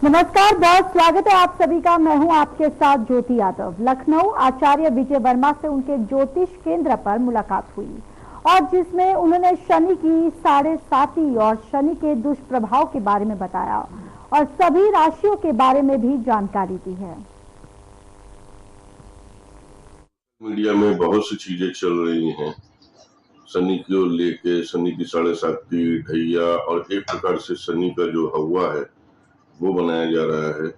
नमस्कार, बहुत स्वागत है आप सभी का। मैं हूं आपके साथ ज्योति यादव। लखनऊ आचार्य विजय वर्मा से उनके ज्योतिष केंद्र पर मुलाकात हुई और जिसमें उन्होंने शनि की 7.5 और शनि के दुष्प्रभाव के बारे में बताया और सभी राशियों के बारे में भी जानकारी दी है। मीडिया में बहुत सी चीजें चल रही हैं, शनि को लेके, शनि की 7.5 ढैया और एक प्रकार से शनि का जो हवा है वो बनाया जा रहा है।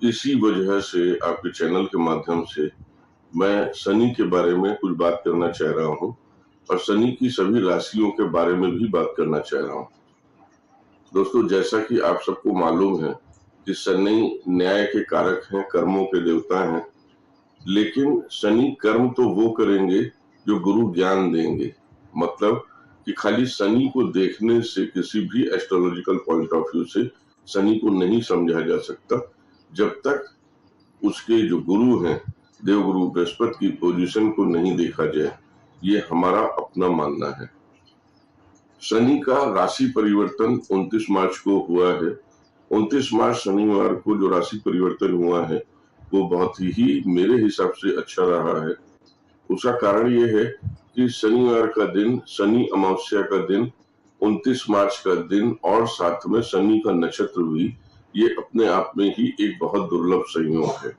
इसी वजह से आपके चैनल के माध्यम से मैं शनि के बारे में कुछ बात करना चाह रहा हूं और शनि की सभी राशियों के बारे में भी बात करना चाह रहा हूं। दोस्तों, जैसा कि आप सबको मालूम है कि शनि न्याय के कारक हैं, कर्मों के देवता हैं, लेकिन शनि कर्म तो वो करेंगे जो गुरु ज्ञान देंगे। मतलब कि खाली शनि को देखने से किसी भी एस्ट्रोलॉजिकल पॉइंट ऑफ व्यू से शनि को नहीं समझा जा सकता जब तक उसके जो गुरु हैं, देवगुरु बृहस्पति की पोजीशन को नहीं देखा जाए। ये हमारा अपना मानना है। शनि का राशि परिवर्तन 29 मार्च को हुआ है। 29 मार्च शनिवार को जो राशि परिवर्तन हुआ है वो बहुत ही मेरे हिसाब से अच्छा रहा है। उसका कारण ये है कि शनिवार का दिन, शनि अमावस्या का दिन, 29 मार्च का दिन और साथ में शनि का नक्षत्र भी, ये अपने आप में ही एक बहुत दुर्लभ संयोग है।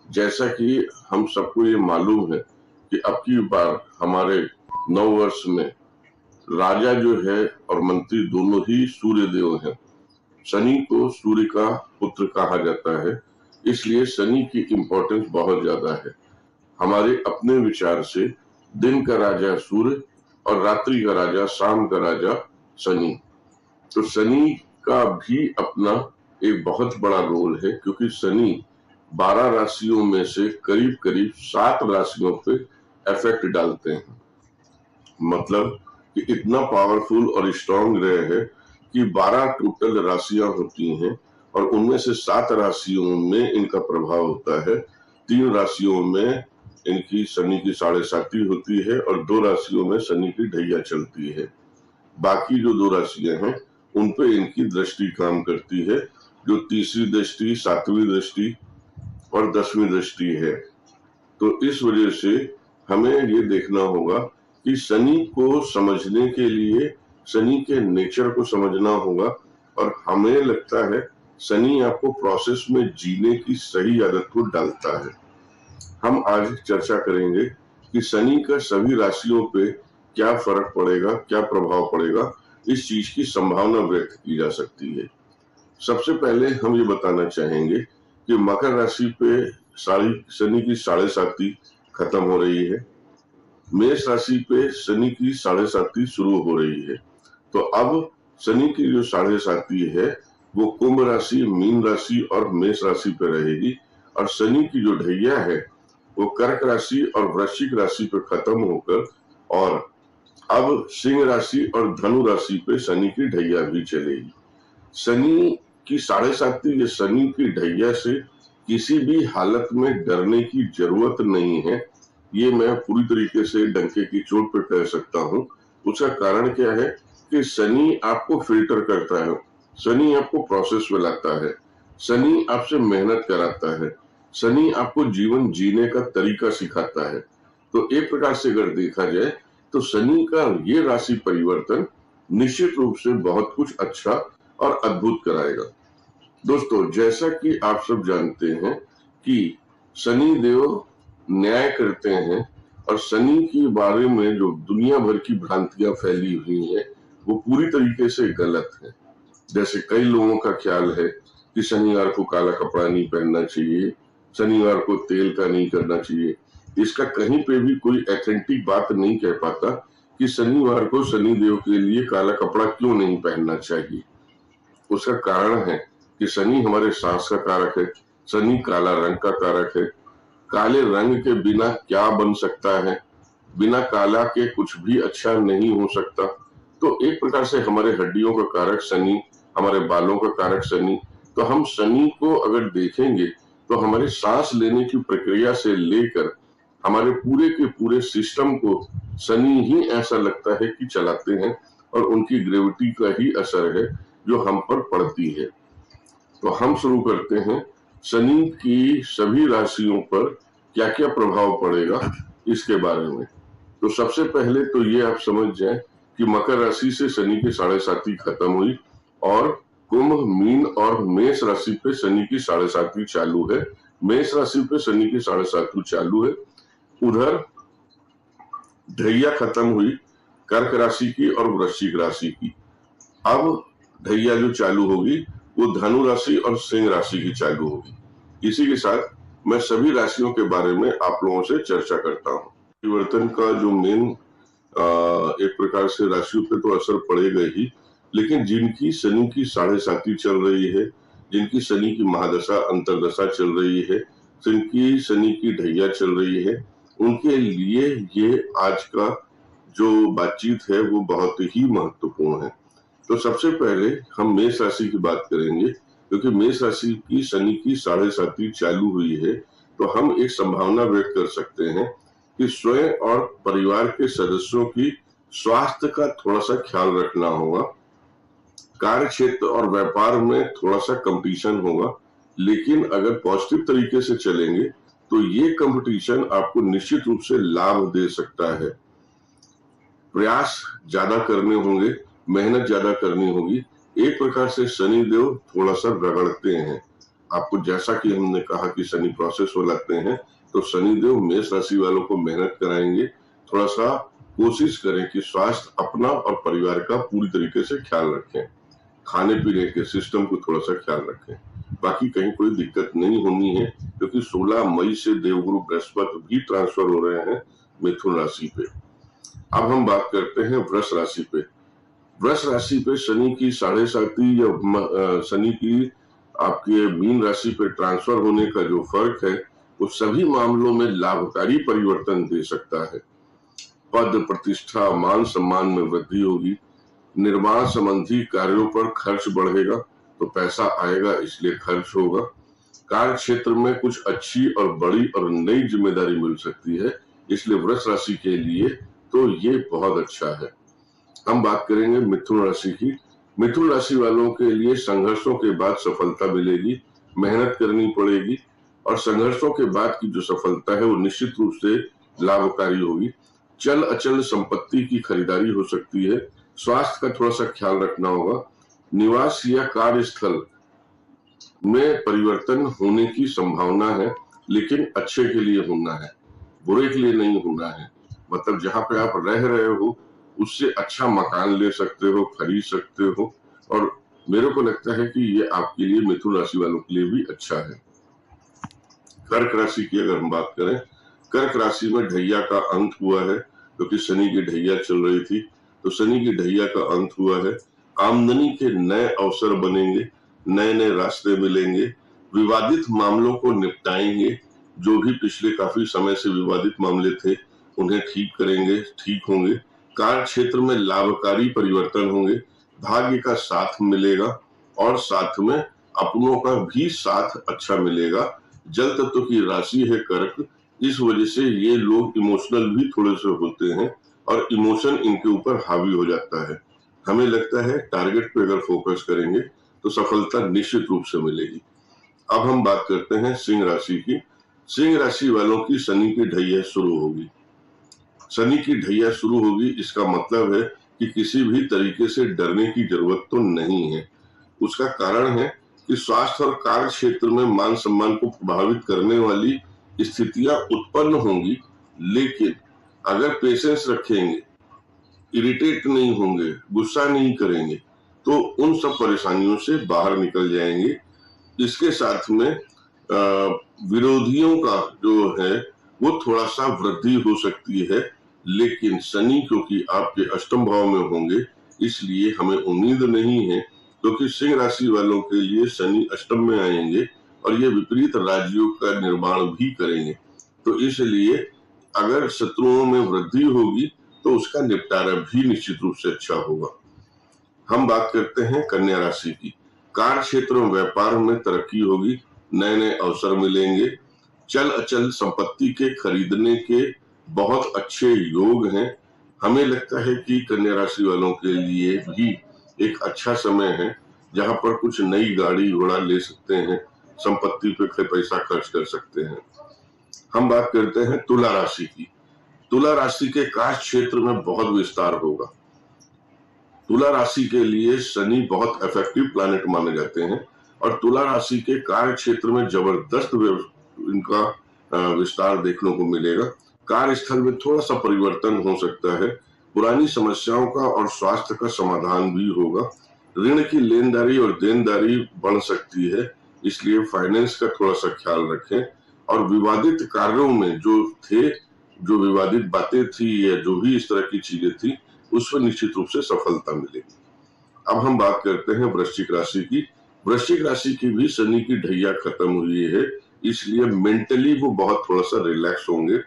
जैसा कि हम सबको ये मालूम है कि अब की बार हमारे नव वर्ष में राजा जो है और मंत्री दोनों ही सूर्य देव हैं। शनि को सूर्य का पुत्र कहा जाता है, इसलिए शनि की इम्पोर्टेंस बहुत ज्यादा है। हमारे अपने विचार से दिन का राजा सूर्य और रात्रि का राजा, शाम का राजा शनि। तो शनि का भी अपना एक बहुत बड़ा रोल है, क्योंकि शनि 12 राशियों में से करीब करीब 7 राशियों पे इफेक्ट डालते हैं। मतलब कि इतना पावरफुल और स्ट्रॉन्ग ग्रह है कि 12 टोटल राशियां होती हैं और उनमें से 7 राशियों में इनका प्रभाव होता है। 3 राशियों में इनकी शनि की 7.5 होती है और 2 राशियों में शनि की ढैया चलती है। बाकी जो 2 राशियां हैं उन पे इनकी दृष्टि काम करती है, जो तीसरी दृष्टि, 7वीं दृष्टि और 10वीं दृष्टि है। तो इस वजह से हमें ये देखना होगा कि शनि को समझने के लिए शनि के नेचर को समझना होगा। और हमें लगता है शनि आपको प्रोसेस में जीने की सही आदत को डालता है। हम आज चर्चा करेंगे कि शनि का सभी राशियों पे क्या फर्क पड़ेगा, क्या प्रभाव पड़ेगा, इस चीज की संभावना व्यक्त की जा सकती है। सबसे पहले हम ये बताना चाहेंगे कि मकर राशि पे शनि की 7.5 खत्म हो रही है। मेष राशि पे शनि की 7.5 शुरू हो रही है। तो अब शनि की जो 7.5 है वो कुंभ राशि, मीन राशि और मेष राशि पे रहेगी और शनि की जो ढैया है वो कर्क राशि और वृश्चिक राशि पे खत्म होकर और अब सिंह राशि और धनु राशि पे शनि की ढैया भी चलेगी। शनि की 7.5 या शनि की ढैया से किसी भी हालत में डरने की जरूरत नहीं है। ये मैं पूरी तरीके से डंके की चोट पे कह सकता हूँ। उसका कारण क्या है कि शनि आपको फिल्टर करता है, शनि आपको प्रोसेस में लाता है, शनि आपसे मेहनत कराता है, शनि आपको जीवन जीने का तरीका सिखाता है। तो एक प्रकार से अगर देखा जाए तो शनि का ये राशि परिवर्तन निश्चित रूप से बहुत कुछ अच्छा और अद्भुत कराएगा। दोस्तों, जैसा कि आप सब जानते हैं कि शनि देव न्याय करते हैं और शनि के बारे में जो दुनिया भर की भ्रांतियां फैली हुई हैं वो पूरी तरीके से गलत है। जैसे कई लोगों का ख्याल है कि शनिवार को काला कपड़ा नहीं पहनना चाहिए, शनिवार को तेल का नहीं करना चाहिए। इसका कहीं पे भी कोई ऑथेंटिक बात नहीं कह पाता कि शनिवार को शनि देव के लिए काला कपड़ा क्यों नहीं पहनना चाहिए। उसका कारण है कि शनि हमारे सांस का कारक है, शनि काला रंग का कारक है। काले रंग के बिना क्या बन सकता है, बिना काला के कुछ भी अच्छा नहीं हो सकता। तो एक प्रकार से हमारे हड्डियों का कारक शनि, हमारे बालों का कारक शनि। तो हम शनि को अगर देखेंगे तो हमारे सांस लेने की प्रक्रिया से लेकर हमारे पूरे के पूरे सिस्टम को शनि ही ऐसा लगता है कि चलाते हैं और उनकी ग्रेविटी का ही असर है जो हम पर पड़ती है। तो हम शुरू करते हैं शनि की सभी राशियों पर क्या क्या प्रभाव पड़ेगा इसके बारे में। तो सबसे पहले तो ये आप समझ जाएं कि मकर राशि से शनि की 7.5 खत्म हुई और कुंभ, मीन और मेष राशि पे शनि की 7.5 चालू है। मेष राशि पे शनि की 7.5 चालू है। उधर ढैया खत्म हुई कर्क राशि की और वृश्चिक राशि की। अब ढैया जो चालू होगी वो धनु राशि और सिंह राशि की चालू होगी। इसी के साथ मैं सभी राशियों के बारे में आप लोगों से चर्चा करता हूँ। परिवर्तन का जो मेन एक प्रकार से राशियों पे तो असर पड़ेगा ही, लेकिन जिनकी शनि की 7.5 चल रही है, जिनकी शनि की महादशा अंतरदशा चल रही है, जिनकी शनि की ढैया चल रही है, उनके लिए ये आज का जो बातचीत है वो बहुत ही महत्वपूर्ण है। तो सबसे पहले हम मेष राशि की बात करेंगे, क्योंकि मेष राशि की शनि की 7.5 चालू हुई है। तो हम एक संभावना व्यक्त कर सकते हैं कि स्वयं और परिवार के सदस्यों की स्वास्थ्य का थोड़ा सा ख्याल रखना होगा। कार्य क्षेत्र और व्यापार में थोड़ा सा कंपटीशन होगा, लेकिन अगर पॉजिटिव तरीके से चलेंगे तो ये कंपटीशन आपको निश्चित रूप से लाभ दे सकता है। प्रयास ज्यादा करने होंगे, मेहनत ज्यादा करनी होगी। एक प्रकार से शनि देव थोड़ा सा रगड़ते हैं आपको, जैसा कि हमने कहा कि शनि प्रोसेस हो लाते हैं, तो शनि देव मेष राशि वालों को मेहनत कराएंगे। थोड़ा सा कोशिश करें कि स्वास्थ्य अपना और परिवार का पूरी तरीके से ख्याल रखें, खाने पीने के सिस्टम को थोड़ा सा ख्याल रखें। बाकी कहीं कोई दिक्कत नहीं होनी है, क्योंकि 16 मई से देवगुरु बृहस्पति भी ट्रांसफर हो रहे हैं मिथुन राशि पे। अब हम बात करते हैं वृष राशि पे। वृष राशि पे शनि की 7.5 या शनि की आपके मीन राशि पे ट्रांसफर होने का जो फर्क है वो सभी मामलों में लाभकारी परिवर्तन दे सकता है। पद प्रतिष्ठा मान सम्मान में वृद्धि होगी। निर्माण संबंधी कार्यों पर खर्च बढ़ेगा, तो पैसा आएगा इसलिए खर्च होगा। कार्य क्षेत्र में कुछ अच्छी और बड़ी और नई जिम्मेदारी मिल सकती है, इसलिए वृष राशि के लिए तो ये बहुत अच्छा है। हम बात करेंगे मिथुन राशि की। मिथुन राशि वालों के लिए संघर्षों के बाद सफलता मिलेगी, मेहनत करनी पड़ेगी और संघर्षों के बाद की जो सफलता है वो निश्चित रूप से लाभकारी होगी। चल अचल संपत्ति की खरीदारी हो सकती है। स्वास्थ्य का थोड़ा सा ख्याल रखना होगा। निवास या कार्यस्थल में परिवर्तन होने की संभावना है, लेकिन अच्छे के लिए होना है, बुरे के लिए नहीं होना है। मतलब जहां पे आप रह रहे हो उससे अच्छा मकान ले सकते हो, खरीद सकते हो, और मेरे को लगता है कि ये आपके लिए, मिथुन राशि वालों के लिए भी अच्छा है। कर्क राशि की अगर हम बात करें, कर्क राशि में ढैया का अंत हुआ है, क्योंकि शनि की ढैया चल रही थी, तो शनि की ढैया का अंत हुआ है। आमदनी के नए अवसर बनेंगे, नए नए रास्ते मिलेंगे। विवादित मामलों को निपटाएंगे, जो भी पिछले काफी समय से विवादित मामले थे उन्हें ठीक करेंगे, ठीक होंगे। कार्य क्षेत्र में लाभकारी परिवर्तन होंगे, भाग्य का साथ मिलेगा और साथ में अपनों का भी साथ अच्छा मिलेगा। जल तत्व की राशि है कर्क, इस वजह से ये लोग इमोशनल भी थोड़े से होते हैं और इमोशन इनके ऊपर हावी हो जाता है। हमें लगता है टारगेट पे अगर फोकस करेंगे तो सफलता निश्चित रूप से मिलेगी। अब हम बात करते हैं सिंह राशि की। सिंह राशि वालों की शनि की ढैया शुरू होगी। शनि की ढैया शुरू होगी, इसका मतलब है कि किसी भी तरीके से डरने की जरूरत तो नहीं है। उसका कारण है कि स्वास्थ्य और कार्य क्षेत्र में मान सम्मान को प्रभावित करने वाली स्थितियां उत्पन्न होंगी, लेकिन अगर पेशेंस रखेंगे, इरिटेट नहीं होंगे, गुस्सा नहीं करेंगे, तो उन सब परेशानियों से बाहर निकल जाएंगे। इसके साथ में विरोधियों का जो है वो थोड़ा सा वृद्धि हो सकती है, लेकिन शनि क्योंकि आपके अष्टम भाव में होंगे इसलिए हमें उम्मीद नहीं है, क्योंकि सिंह राशि वालों के लिए शनि अष्टम में आएंगे और ये विपरीत राज्यों का निर्माण भी करेंगे। तो इसलिए अगर शत्रुओं में वृद्धि होगी तो उसका निपटारा भी निश्चित रूप से अच्छा होगा। हम बात करते हैं कन्या राशि की। कार्य क्षेत्र में व्यापार में तरक्की होगी, नए नए अवसर मिलेंगे। चल अचल संपत्ति के खरीदने के बहुत अच्छे योग हैं। हमें लगता है कि कन्या राशि वालों के लिए भी एक अच्छा समय है। जहां पर कुछ नई गाड़ी घोड़ा ले सकते हैं, संपत्ति पे पैसा खर्च कर सकते हैं। हम बात करते हैं तुला राशि की। तुला राशि के कार्य क्षेत्र में बहुत विस्तार होगा। तुला राशि के लिए शनि बहुत इफेक्टिव प्लैनेट माने जाते हैं और तुला राशि के कार्य क्षेत्र में जबरदस्त इनका विस्तार देखने को मिलेगा। कार्यस्थल में थोड़ा सा परिवर्तन हो सकता है, पुरानी समस्याओं का और स्वास्थ्य का समाधान भी होगा। ऋण की लेनदारी और देनदारी बढ़ सकती है, इसलिए फाइनेंस का थोड़ा सा ख्याल रखें और विवादित कार्यों में जो विवादित बातें थी या जो भी इस तरह की चीजें थी, उसमें निश्चित रूप से सफलता मिलेगी। अब हम बात करते हैं वृश्चिक राशि की। वृश्चिक राशि की भी शनि की ढैया खत्म हुई है, इसलिए मेंटली वो बहुत थोड़ा सा रिलैक्स होंगे।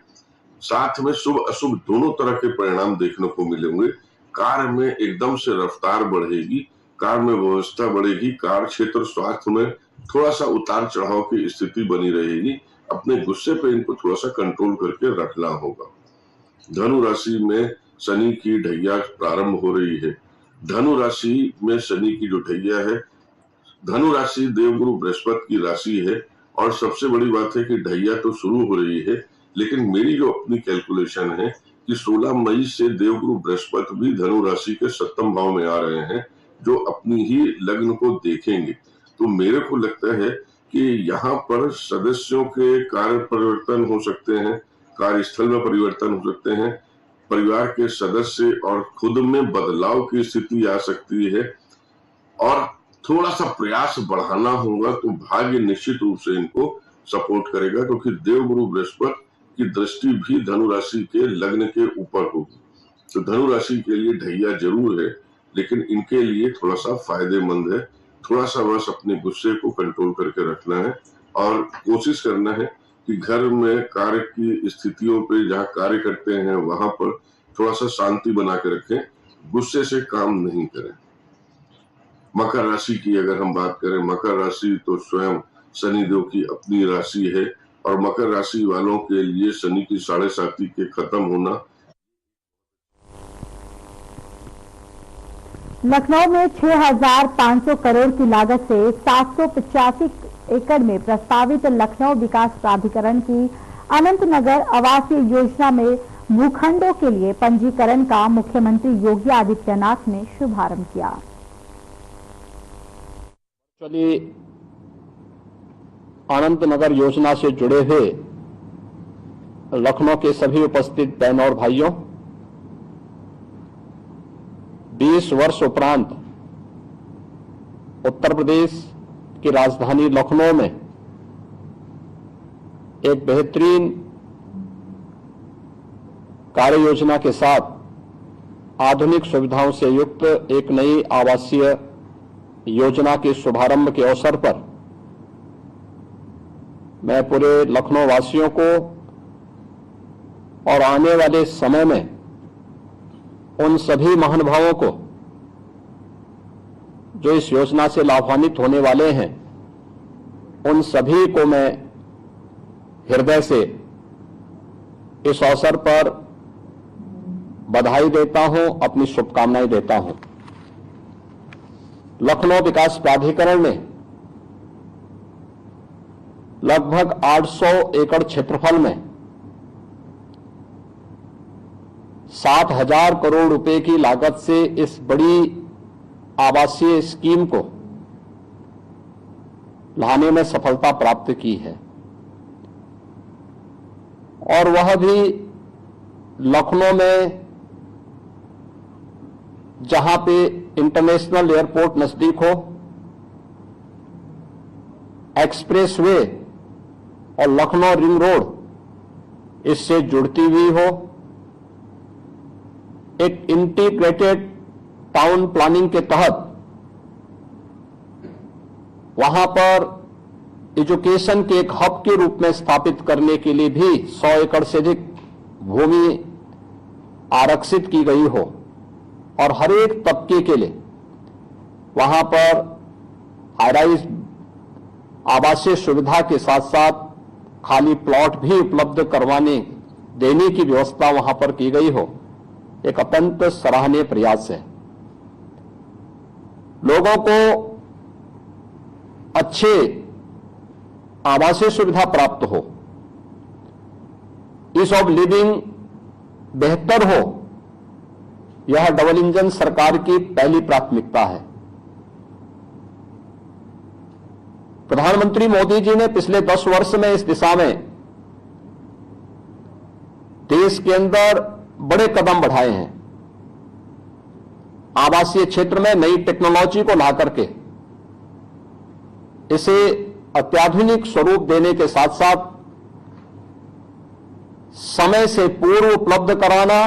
साथ में शुभ अशुभ दोनों तरह के परिणाम देखने को मिलेंगे। कार्य में एकदम से रफ्तार बढ़ेगी, कार्य में व्यवस्था बढ़ेगी, कार्य क्षेत्र स्वास्थ्य में थोड़ा सा उतार चढ़ाव की स्थिति बनी रहेगी। अपने गुस्से पे इनको थोड़ा सा कंट्रोल करके रखना होगा। धनु राशि में शनि की ढैया प्रारंभ हो रही है। धनु राशि में शनि की जो ढैया है, धनु राशि देवगुरु बृहस्पति की राशि है और सबसे बड़ी बात है कि ढैया तो शुरू हो रही है, लेकिन मेरी जो अपनी कैलकुलेशन है कि 16 मई से देवगुरु बृहस्पति भी धनु राशि के 7वें भाव में आ रहे हैं, जो अपनी ही लग्न को देखेंगे। तो मेरे को लगता है कि यहाँ पर सदस्यों के कार्य परिवर्तन हो सकते हैं, कार्यस्थल में परिवर्तन हो सकते हैं, परिवार के सदस्य और खुद में बदलाव की स्थिति आ सकती है और थोड़ा सा प्रयास बढ़ाना होगा। तो भाग्य निश्चित रूप से इनको सपोर्ट करेगा, क्योंकि देवगुरु बृहस्पति की दृष्टि भी धनु राशि के लग्न के ऊपर होगी। तो धनु राशि के लिए ढैया जरूर है, लेकिन इनके लिए थोड़ा सा फायदेमंद है। थोड़ा सा बस अपने गुस्से को कंट्रोल करके रखना है और कोशिश करना है कि घर में कार्य की स्थितियों पे जहाँ कार्य करते हैं वहां पर थोड़ा सा शांति बना के रखें, गुस्से से काम नहीं करें। मकर राशि की अगर हम बात करें, मकर राशि तो स्वयं शनिदेव की अपनी राशि है और मकर राशि वालों के लिए शनि की 7.5 के खत्म होना। लखनऊ में 6,500 करोड़ की लागत से 785 एकड़ में प्रस्तावित लखनऊ विकास प्राधिकरण की अनंतनगर आवासीय योजना में भूखंडों के लिए पंजीकरण का मुख्यमंत्री योगी आदित्यनाथ ने शुभारंभ किया। चलिए, अनंतनगर योजना से जुड़े हुए लखनऊ के सभी उपस्थित बहनों और भाइयों, 20 वर्ष उपरांत उत्तर प्रदेश की राजधानी लखनऊ में एक बेहतरीन कार्य योजना के साथ आधुनिक सुविधाओं से युक्त एक नई आवासीय योजना के शुभारंभ के अवसर पर मैं पूरे लखनऊ वासियों को और आने वाले समय में उन सभी महानुभावों को जो इस योजना से लाभान्वित होने वाले हैं, उन सभी को मैं हृदय से इस अवसर पर बधाई देता हूं, अपनी शुभकामनाएं देता हूं। लखनऊ विकास प्राधिकरण ने लगभग 800 एकड़ क्षेत्रफल में 7,000 करोड़ रुपए की लागत से इस बड़ी आवासीय स्कीम को लाने में सफलता प्राप्त की है और वह भी लखनऊ में जहां पे इंटरनेशनल एयरपोर्ट नजदीक हो, एक्सप्रेसवे और लखनऊ रिंग रोड इससे जुड़ती हुई हो, एक इंटीग्रेटेड टाउन प्लानिंग के तहत वहां पर एजुकेशन के एक हब के रूप में स्थापित करने के लिए भी 100 एकड़ से अधिक भूमि आरक्षित की गई हो और हर एक तबके के लिए वहां पर हाईराइज आवासीय सुविधा के साथ साथ खाली प्लॉट भी उपलब्ध करवाने देने की व्यवस्था वहां पर की गई हो, एक अत्यंत सराहनीय प्रयास है। लोगों को अच्छे आवासीय सुविधा प्राप्त हो, ईज ऑफ लिविंग बेहतर हो, यह डबल इंजन सरकार की पहली प्राथमिकता है। प्रधानमंत्री मोदी जी ने पिछले 10 वर्ष में इस दिशा में देश के अंदर बड़े कदम बढ़ाए हैं। आवासीय क्षेत्र में नई टेक्नोलॉजी को ला करके इसे अत्याधुनिक स्वरूप देने के साथ साथ समय से पूर्व उपलब्ध कराना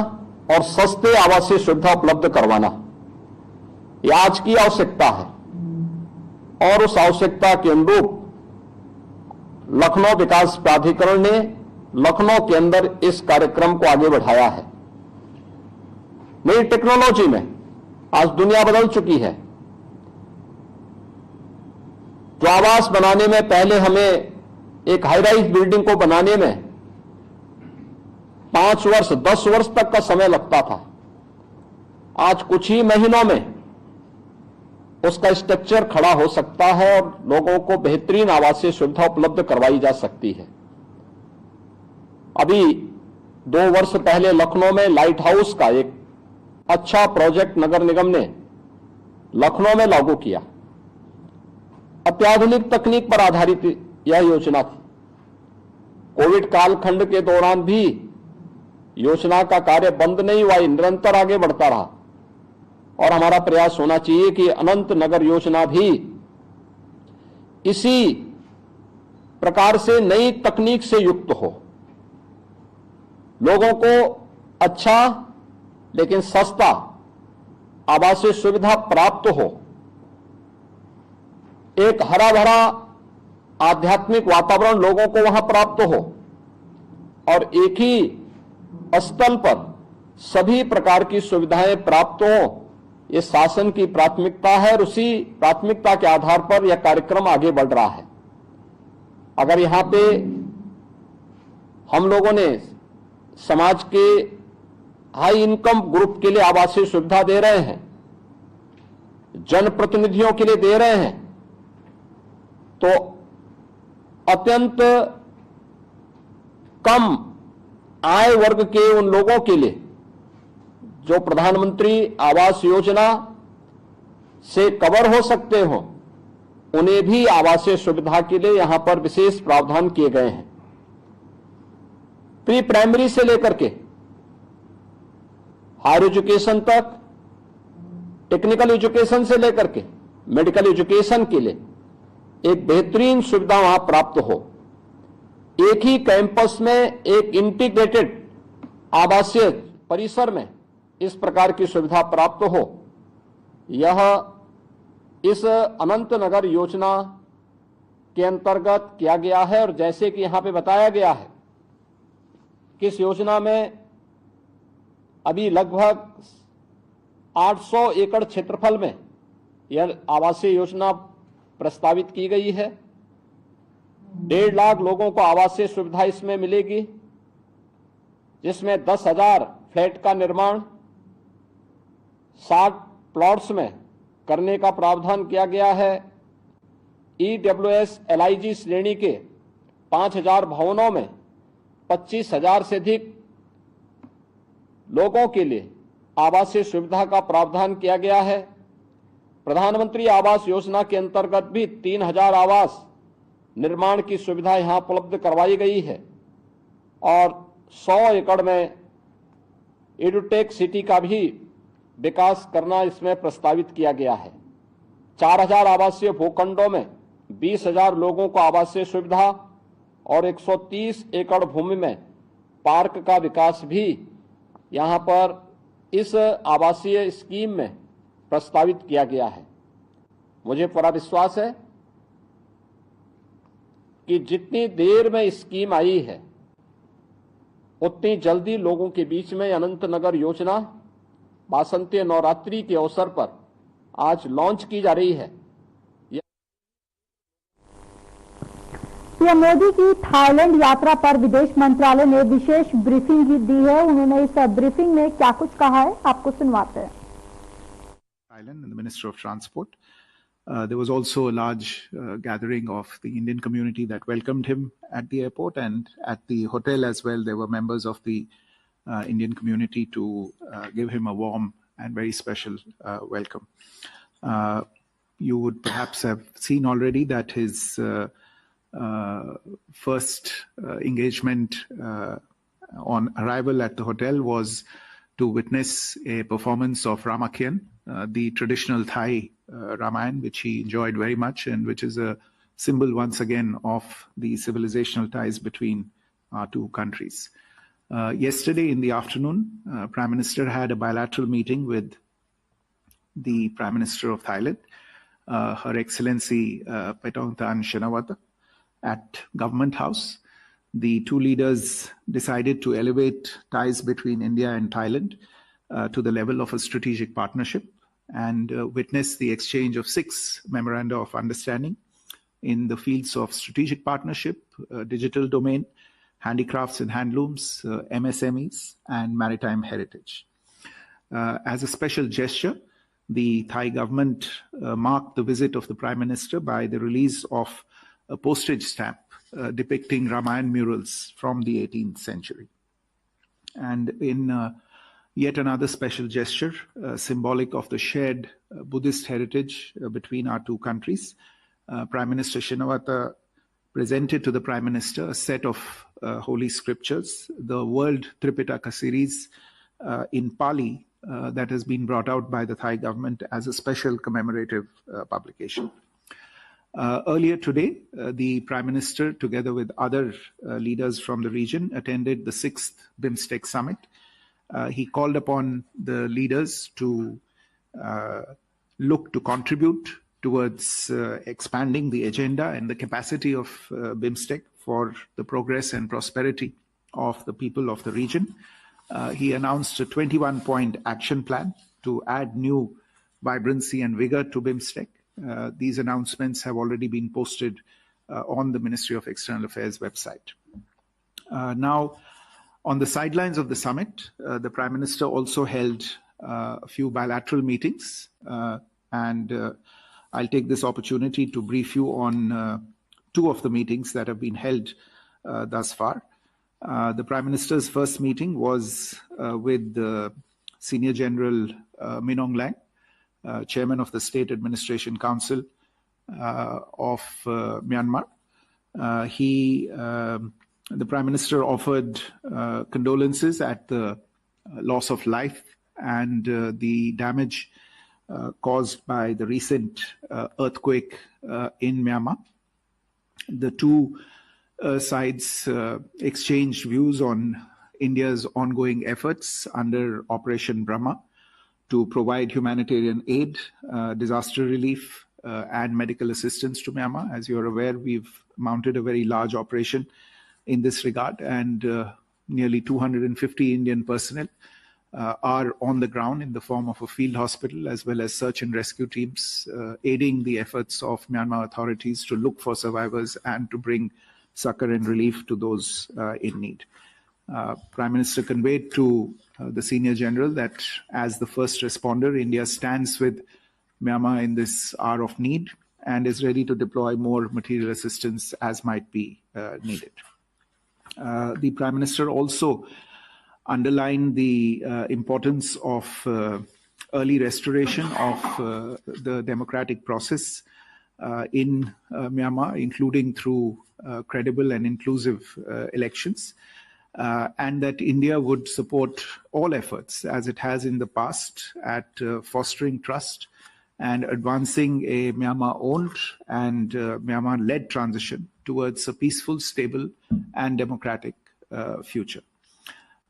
और सस्ते आवासीय सुविधा उपलब्ध करवाना, यह आज की आवश्यकता है। और उस आवश्यकता के अनुरूप लखनऊ विकास प्राधिकरण ने लखनऊ के अंदर इस कार्यक्रम को आगे बढ़ाया है। नई टेक्नोलॉजी में आज दुनिया बदल चुकी है। जो आवास बनाने में पहले हमें एक हाई राइज बिल्डिंग को बनाने में 5 वर्ष 10 वर्ष तक का समय लगता था, आज कुछ ही महीनों में उसका स्ट्रक्चर खड़ा हो सकता है और लोगों को बेहतरीन आवासीय सुविधा उपलब्ध करवाई जा सकती है। अभी 2 वर्ष पहले लखनऊ में लाइट हाउस का एक अच्छा प्रोजेक्ट नगर निगम ने लखनऊ में लागू किया। अत्याधुनिक तकनीक पर आधारित यह योजना थी। कोविड कालखंड के दौरान भी योजना का कार्य बंद नहीं हुआ, निरंतर आगे बढ़ता रहा। और हमारा प्रयास होना चाहिए कि अनंत नगर योजना भी इसी प्रकार से नई तकनीक से युक्त हो, लोगों को अच्छा लेकिन सस्ता आवासीय सुविधा प्राप्त हो, एक हरा भरा आध्यात्मिक वातावरण लोगों को वहां प्राप्त हो और एक ही स्थल पर सभी प्रकार की सुविधाएं प्राप्त हो, ये शासन की प्राथमिकता है और उसी प्राथमिकता के आधार पर यह कार्यक्रम आगे बढ़ रहा है। अगर यहां पे हम लोगों ने समाज के हाई इनकम ग्रुप के लिए आवासीय सुविधा दे रहे हैं, जनप्रतिनिधियों के लिए दे रहे हैं, तो अत्यंत कम आय वर्ग के उन लोगों के लिए जो प्रधानमंत्री आवास योजना से कवर हो सकते हो, उन्हें भी आवासीय सुविधा के लिए यहां पर विशेष प्रावधान किए गए हैं। प्री प्राइमरी से लेकर के हायर एजुकेशन तक, टेक्निकल एजुकेशन से लेकर के मेडिकल एजुकेशन के लिए एक बेहतरीन सुविधा वहां प्राप्त हो। एक ही कैंपस में एक इंटीग्रेटेड आवासीय परिसर में इस प्रकार की सुविधा प्राप्त हो, यह इस अनंत नगर योजना के अंतर्गत किया गया है। और जैसे कि यहां पे बताया गया है कि इस योजना में अभी लगभग 800 एकड़ क्षेत्रफल में यह आवासीय योजना प्रस्तावित की गई है। 1.5 लाख लोगों को आवासीय सुविधा इसमें मिलेगी, जिसमें 10,000 फ्लैट का निर्माण 60 प्लॉट्स में करने का प्रावधान किया गया है। EWS LIG श्रेणी के 5,000 भवनों में 25,000 से अधिक लोगों के लिए आवासीय सुविधा का प्रावधान किया गया है। प्रधानमंत्री आवास योजना के अंतर्गत भी 3,000 आवास निर्माण की सुविधा यहां उपलब्ध करवाई गई है और 100 एकड़ में एडुटेक सिटी का भी विकास करना इसमें प्रस्तावित किया गया है। 4,000 आवासीय भूखंडों में 20,000 लोगों को आवासीय सुविधा और 130 एकड़ भूमि में पार्क का विकास भी यहां पर इस आवासीय स्कीम में प्रस्तावित किया गया है। मुझे पूरा विश्वास है कि जितनी देर में स्कीम आई है, उतनी जल्दी लोगों के बीच में अनंत नगर योजना वासंती नवरात्रि के अवसर पर आज लॉन्च की जा रही है। पीएम मोदी की थाईलैंड यात्रा पर विदेश मंत्रालय ने विशेष ब्रीफिंग दी है। उन्होंने इस ब्रीफिंग में क्या कुछ कहा है, आपको सुनवाते हैं। Thailand and the Minister of Transport. There was also a large gathering of the Indian community that welcomed him at the airport, and at the hotel as well. There were members of the Indian community to give him a warm and very special welcome. You would perhaps have seen already that his first engagement on arrival at the hotel was to witness a performance of Ramakien, the traditional Thai Ramayana, which he enjoyed very much, and which is a symbol once again of the civilizational ties between our two countries. Yesterday in the afternoon, Prime Minister had a bilateral meeting with the Prime Minister of Thailand, Her Excellency Paetongtarn Shinawatra, at Government House. The two leaders decided to elevate ties between India and Thailand to the level of a strategic partnership, and witness the exchange of 6 memoranda of understanding in the fields of strategic partnership, digital domain, handicrafts and handlooms, MSMEs, and maritime heritage. As a special gesture, the Thai government marked the visit of the Prime Minister by the release of a postage stamp depicting Ramayana murals from the 18th century. And in yet another special gesture, symbolic of the shared Buddhist heritage between our two countries, Prime Minister Shinawatra presented to the Prime Minister a set of holy scriptures, the World Tripitaka series in Pali that has been brought out by the Thai government as a special commemorative publication. Earlier today, the Prime Minister, together with other leaders from the region, attended the 6th BIMSTEC Summit. He called upon the leaders to look to contribute towards expanding the agenda and the capacity of BIMSTEC for the progress and prosperity of the people of the region. He announced a 21-point action plan to add new vibrancy and vigor to BIMSTEC. These announcements have already been posted on the Ministry of External Affairs website. Now, on the sidelines of the summit, the Prime Minister also held a few bilateral meetings, and I'll take this opportunity to brief you on 2 of the meetings that have been held thus far. The Prime Minister's first meeting was with the Senior General Min Aung Hlaing, Chairman of the State Administration Council of Myanmar. The Prime Minister offered condolences at the loss of life and the damage caused by the recent earthquake in Myanmar. The two sides exchanged views on India's ongoing efforts under Operation Brahma to provide humanitarian aid, disaster relief, and medical assistance to Myanmar. As you're aware, we've mounted a very large operation in this regard, and nearly 250 Indian personnel are on the ground in the form of a field hospital as well as search and rescue teams, aiding the efforts of Myanmar authorities to look for survivors and to bring succor and relief to those in need. Prime Minister conveyed to the Senior General that as the first responder, India stands with Myanmar in this hour of need and is ready to deploy more material assistance as might be needed. The Prime Minister also underlined the importance of early restoration of the democratic process in Myanmar, including through credible and inclusive elections, and that India would support all efforts, as it has in the past, at fostering trust and advancing a Myanmar-owned and Myanmar-led transition towards a peaceful, stable, and democratic future.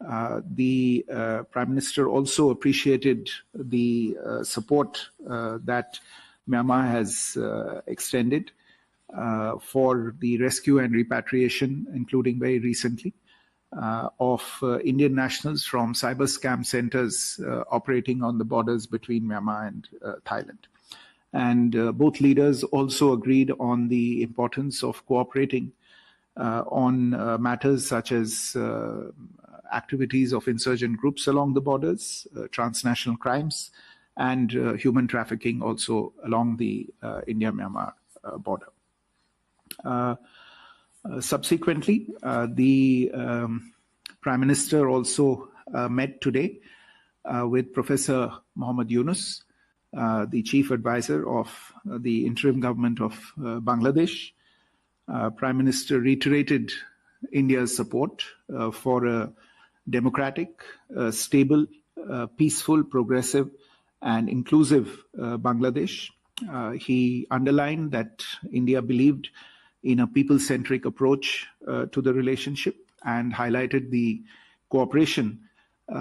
The Prime Minister also appreciated the support that Myanmar has extended for the rescue and repatriation, including very recently, of Indian nationals from cyber scam centers operating on the borders between Myanmar and Thailand. And both leaders also agreed on the importance of cooperating on matters such as activities of insurgent groups along the borders, transnational crimes, and human trafficking also along the India-Myanmar border. Subsequently, the Prime Minister also met today with Professor Muhammad Yunus, the Chief Advisor of the interim government of Bangladesh. Prime Minister reiterated India's support for a democratic, stable, peaceful, progressive, and inclusive Bangladesh. He underlined that India believed in a people-centric approach to the relationship and highlighted the cooperation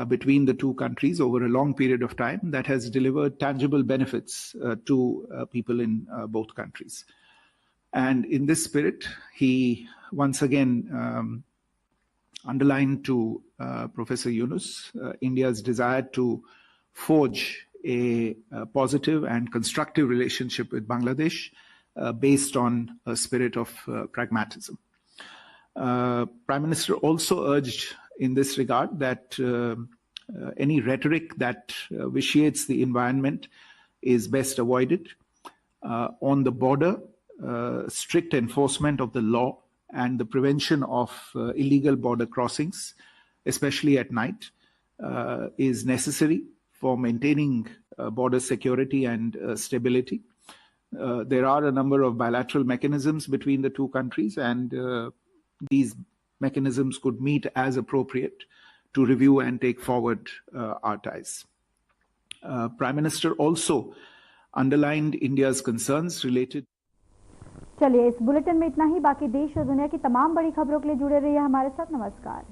between the two countries over a long period of time that has delivered tangible benefits to people in both countries. And in this spirit, he once again underlined to Professor Yunus India's desire to forge a positive and constructive relationship with Bangladesh based on a spirit of pragmatism. Prime Minister also urged in this regard that any rhetoric that vitiates the environment is best avoided. On the border, strict enforcement of the law and the prevention of illegal border crossings, especially at night, is necessary for maintaining border security and stability. There are a number of bilateral mechanisms between the two countries, and these mechanisms could meet as appropriate to review and take forward our ties. Prime Minister also underlined India's concerns related. चलिए इस bulletin में इतना ही। बाकी देश और दुनिया की तमाम बड़ी खबरों के लिए जुड़े रहिए हमारे साथ। नमस्कार।